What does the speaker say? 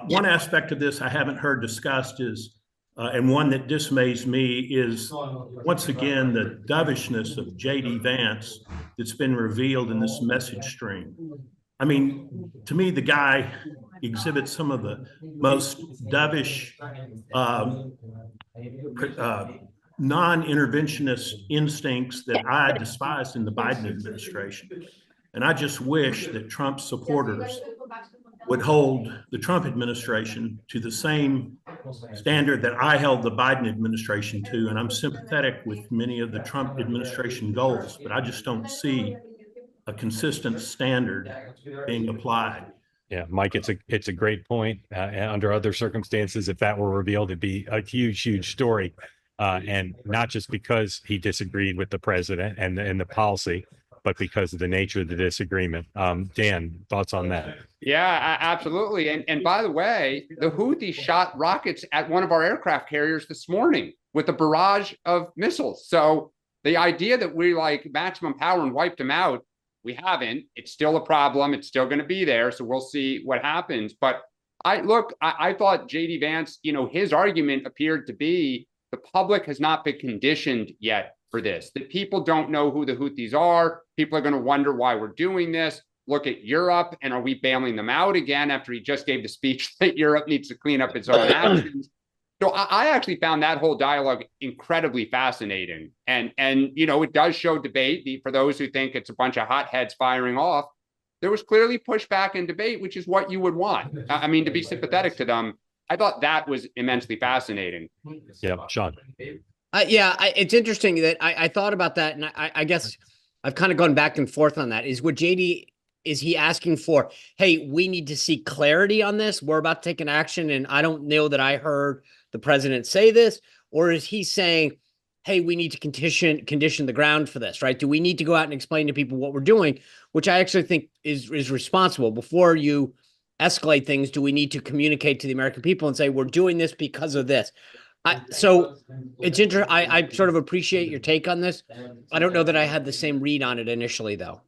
one aspect of this I haven't heard discussed is, and one that dismays me is, once again, the dovishness of J.D. Vance that's been revealed in this message stream. I mean, to me, the guy exhibits some of the most dovish, non-interventionist instincts that I despise in the Biden administration. And I just wish that Trump supporters would hold the Trump administration to the same standard that I held the Biden administration to. And I'm sympathetic with many of the Trump administration goals, but I just don't see a consistent standard being applied. Yeah, Mike, it's a great point. Under other circumstances, if that were revealed, it'd be a huge story. And not just because he disagreed with the president and the policy, but because of the nature of the disagreement. Dan, thoughts on that? Yeah, absolutely. And by the way, the Houthis shot rockets at one of our aircraft carriers this morning with a barrage of missiles. So the idea that we like maximum power and wiped them out, we haven't. It's still a problem. It's still going to be there. So we'll see what happens. But I thought J.D. Vance, his argument appeared to be the public has not been conditioned yet for this, that people don't know who the Houthis are. People are going to wonder why we're doing this. Look at Europe, and are we bailing them out again after he just gave the speech that Europe needs to clean up its own actions? So I actually found that whole dialogue incredibly fascinating. And it does show debate. For those who think it's a bunch of hotheads firing off, there was clearly pushback and debate, which is what you would want. I mean, to be sympathetic to them, I thought that was immensely fascinating. Yeah, Sean. It's interesting that I thought about that, and I guess I've kind of gone back and forth on that. Is he asking for, hey, we need to see clarity on this? We're about to take an action, and I don't know that I heard the president say this. Or is he saying, hey, we need to condition the ground for this, right? Do we need to go out and explain to people what we're doing, which I actually think is responsible. Before you escalate things, do we need to communicate to the American people and say, we're doing this because of this? So it's interesting. I sort of appreciate your take on this. I don't know that I had the same read on it initially, though.